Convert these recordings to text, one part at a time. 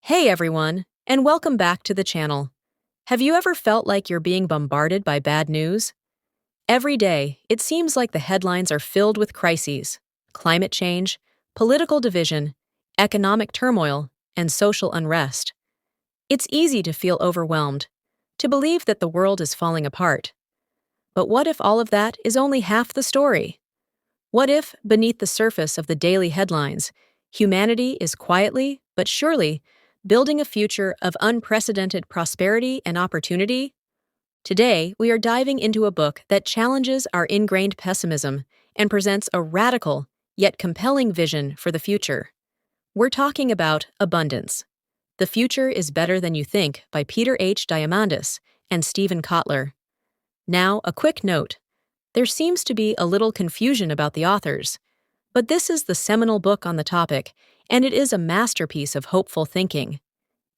Hey everyone, and welcome back to the channel. Have you ever felt like you're being bombarded by bad news? Every day, it seems like the headlines are filled with crises: climate change, political division, economic turmoil, and social unrest. It's easy to feel overwhelmed, to believe that the world is falling apart. But what if all of that is only half the story? What if, beneath the surface of the daily headlines, humanity is quietly, but surely, building a future of unprecedented prosperity and opportunity? Today, we are diving into a book that challenges our ingrained pessimism and presents a radical, yet compelling vision for the future. We're talking about Abundance. The Future is Better Than You Think by Peter H. Diamandis and Stephen Kotler. Now, a quick note. There seems to be a little confusion about the authors, but this is the seminal book on the topic, and it is a masterpiece of hopeful thinking.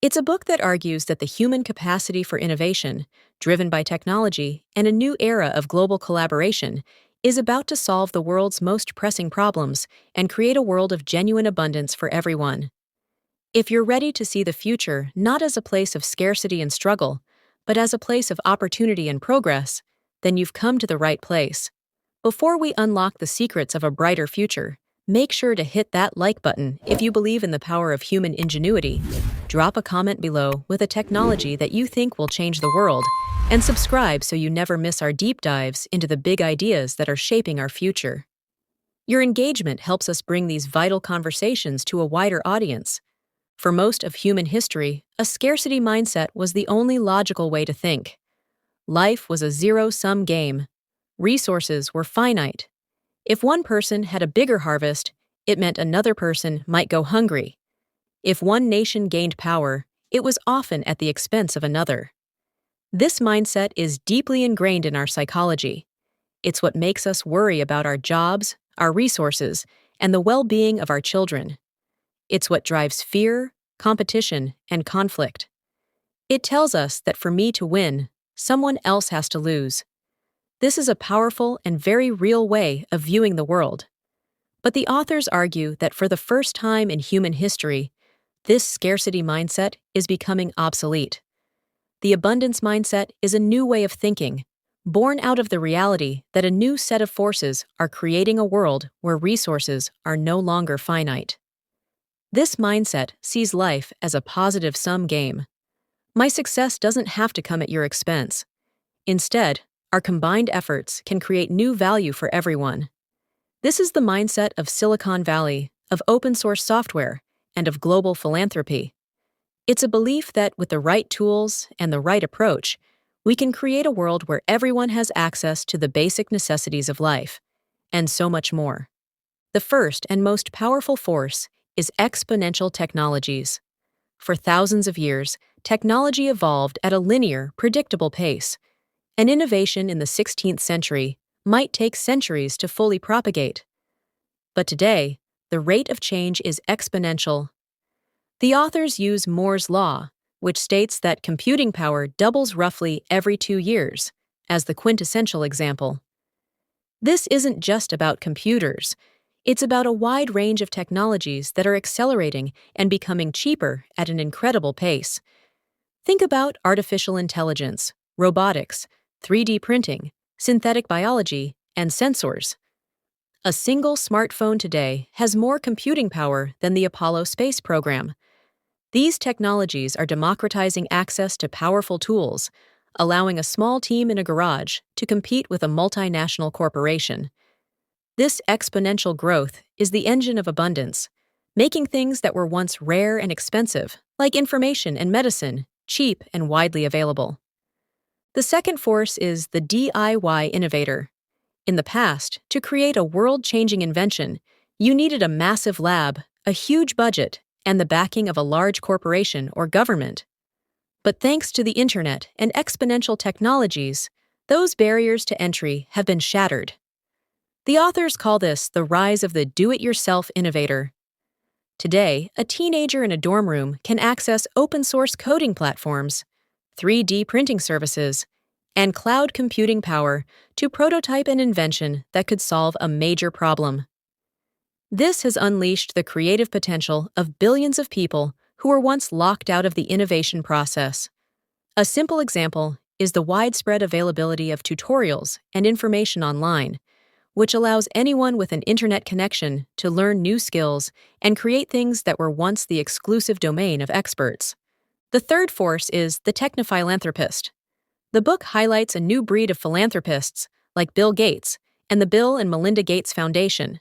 It's a book that argues that the human capacity for innovation, driven by technology and a new era of global collaboration, is about to solve the world's most pressing problems and create a world of genuine abundance for everyone. If you're ready to see the future not as a place of scarcity and struggle, but as a place of opportunity and progress, then you've come to the right place. Before we unlock the secrets of a brighter future, make sure to hit that like button if you believe in the power of human ingenuity. Drop a comment below with a technology that you think will change the world, and subscribe so you never miss our deep dives into the big ideas that are shaping our future. Your engagement helps us bring these vital conversations to a wider audience. For most of human history, a scarcity mindset was the only logical way to think. Life was a zero-sum game. Resources were finite. If one person had a bigger harvest, it meant another person might go hungry. If one nation gained power, it was often at the expense of another. This mindset is deeply ingrained in our psychology. It's what makes us worry about our jobs, our resources, and the well-being of our children. It's what drives fear, competition, and conflict. It tells us that for me to win, someone else has to lose. This is a powerful and very real way of viewing the world. But the authors argue that for the first time in human history, this scarcity mindset is becoming obsolete. The abundance mindset is a new way of thinking, born out of the reality that a new set of forces are creating a world where resources are no longer finite. This mindset sees life as a positive-sum game. My success doesn't have to come at your expense. Instead, our combined efforts can create new value for everyone. This is the mindset of Silicon Valley, of open-source software, and of global philanthropy. It's a belief that with the right tools and the right approach, we can create a world where everyone has access to the basic necessities of life, and so much more. The first and most powerful force is exponential technologies. For thousands of years, technology evolved at a linear, predictable pace. An innovation in the 16th century might take centuries to fully propagate. But today, the rate of change is exponential. The authors use Moore's law, which states that computing power doubles roughly every 2 years, as the quintessential example. This isn't just about computers. It's about a wide range of technologies that are accelerating and becoming cheaper at an incredible pace. Think about artificial intelligence, robotics, 3D printing, synthetic biology, and sensors. A single smartphone today has more computing power than the Apollo space program. These technologies are democratizing access to powerful tools, allowing a small team in a garage to compete with a multinational corporation. This exponential growth is the engine of abundance, making things that were once rare and expensive, like information and medicine, cheap and widely available. The second force is the DIY innovator. In the past, to create a world-changing invention, you needed a massive lab, a huge budget, and the backing of a large corporation or government. But thanks to the internet and exponential technologies, those barriers to entry have been shattered. The authors call this the rise of the do-it-yourself innovator. Today, a teenager in a dorm room can access open-source coding platforms, 3D printing services, and cloud computing power to prototype an invention that could solve a major problem. This has unleashed the creative potential of billions of people who were once locked out of the innovation process. A simple example is the widespread availability of tutorials and information online, which allows anyone with an internet connection to learn new skills and create things that were once the exclusive domain of experts. The third force is the technophilanthropist. The book highlights a new breed of philanthropists, like Bill Gates and the Bill and Melinda Gates Foundation.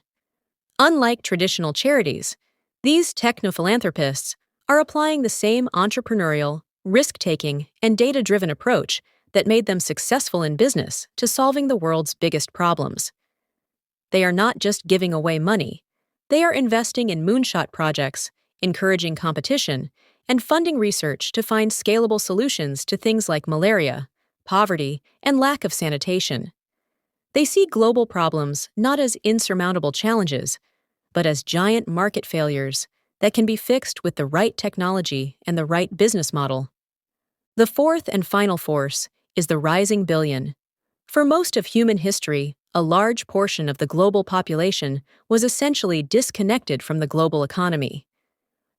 Unlike traditional charities, these technophilanthropists are applying the same entrepreneurial, risk-taking, and data-driven approach that made them successful in business to solving the world's biggest problems. They are not just giving away money. They are investing in moonshot projects, encouraging competition, and funding research to find scalable solutions to things like malaria, poverty, and lack of sanitation. They see global problems not as insurmountable challenges, but as giant market failures that can be fixed with the right technology and the right business model. The fourth and final force is the rising billion. For most of human history, a large portion of the global population was essentially disconnected from the global economy.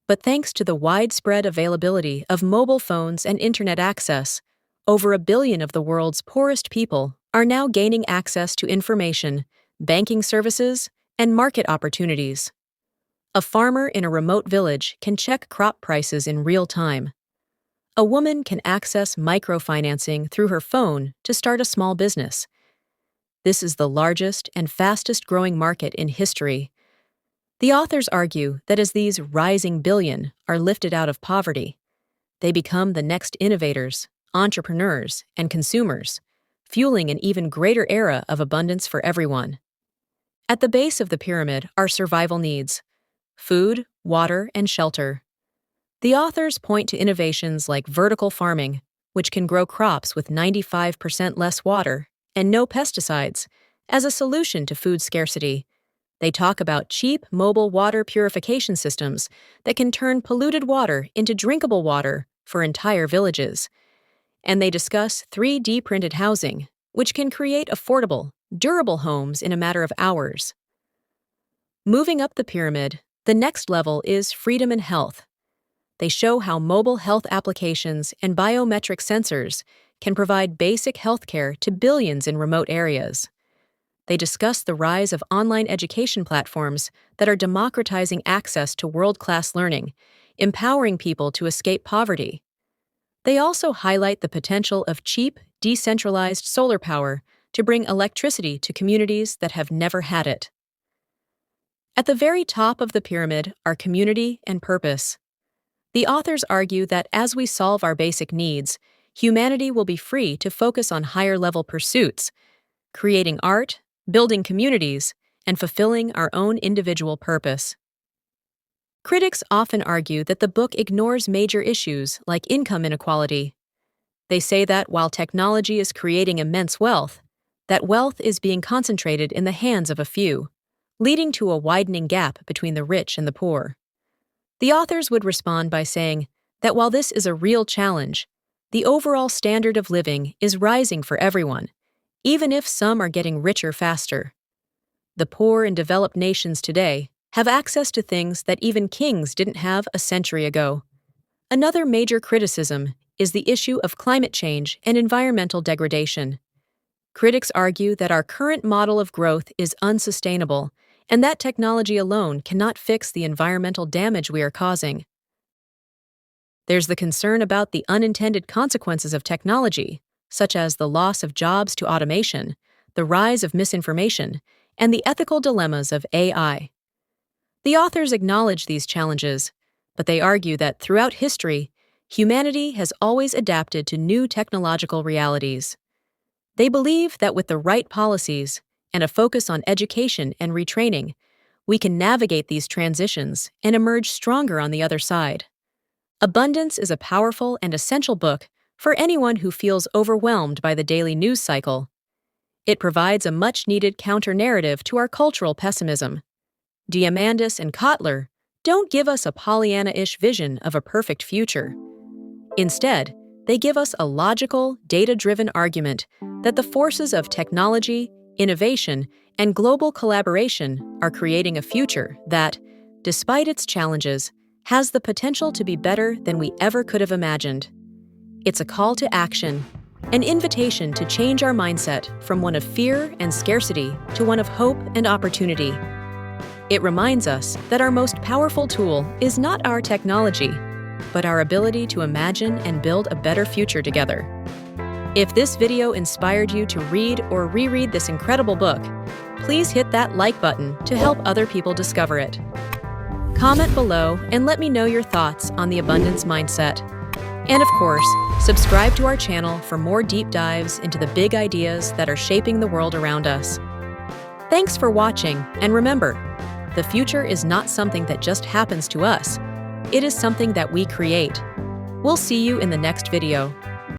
But thanks to the widespread availability of mobile phones and internet access, over 1 billion of the world's poorest people are now gaining access to information, banking services, and market opportunities. A farmer in a remote village can check crop prices in real time. A woman can access microfinancing through her phone to start a small business. This is the largest and fastest-growing market in history. The authors argue that as these rising billion are lifted out of poverty, they become the next innovators, entrepreneurs, and consumers, fueling an even greater era of abundance for everyone. At the base of the pyramid are survival needs: food, water, and shelter. The authors point to innovations like vertical farming, which can grow crops with 95% less water and no pesticides, as a solution to food scarcity. They talk about cheap mobile water purification systems that can turn polluted water into drinkable water for entire villages. And they discuss 3D printed housing, which can create affordable, durable homes in a matter of hours. Moving up the pyramid, the next level is freedom and health. They show how mobile health applications and biometric sensors can provide basic healthcare to billions in remote areas. They discuss the rise of online education platforms that are democratizing access to world-class learning, empowering people to escape poverty. They also highlight the potential of cheap, decentralized solar power to bring electricity to communities that have never had it. At the very top of the pyramid are community and purpose. The authors argue that as we solve our basic needs, humanity will be free to focus on higher-level pursuits, creating art, building communities, and fulfilling our own individual purpose. Critics often argue that the book ignores major issues like income inequality. They say that while technology is creating immense wealth, that wealth is being concentrated in the hands of a few, leading to a widening gap between the rich and the poor. The authors would respond by saying that while this is a real challenge, the overall standard of living is rising for everyone, even if some are getting richer faster. The poor in developed nations today have access to things that even kings didn't have a century ago. Another major criticism is the issue of climate change and environmental degradation. Critics argue that our current model of growth is unsustainable and that technology alone cannot fix the environmental damage we are causing. There's the concern about the unintended consequences of technology, such as the loss of jobs to automation, the rise of misinformation, and the ethical dilemmas of AI. The authors acknowledge these challenges, but they argue that throughout history, humanity has always adapted to new technological realities. They believe that with the right policies and a focus on education and retraining, we can navigate these transitions and emerge stronger on the other side. Abundance is a powerful and essential book for anyone who feels overwhelmed by the daily news cycle. It provides a much-needed counter-narrative to our cultural pessimism. Diamandis and Kotler don't give us a Pollyanna-ish vision of a perfect future. Instead, they give us a logical, data-driven argument that the forces of technology, innovation, and global collaboration are creating a future that, despite its challenges, has the potential to be better than we ever could have imagined. It's a call to action, an invitation to change our mindset from one of fear and scarcity to one of hope and opportunity. It reminds us that our most powerful tool is not our technology, but our ability to imagine and build a better future together. If this video inspired you to read or reread this incredible book, please hit that like button to help other people discover it. Comment below and let me know your thoughts on the abundance mindset. And of course, subscribe to our channel for more deep dives into the big ideas that are shaping the world around us. Thanks for watching, and remember, the future is not something that just happens to us. It is something that we create. We'll see you in the next video.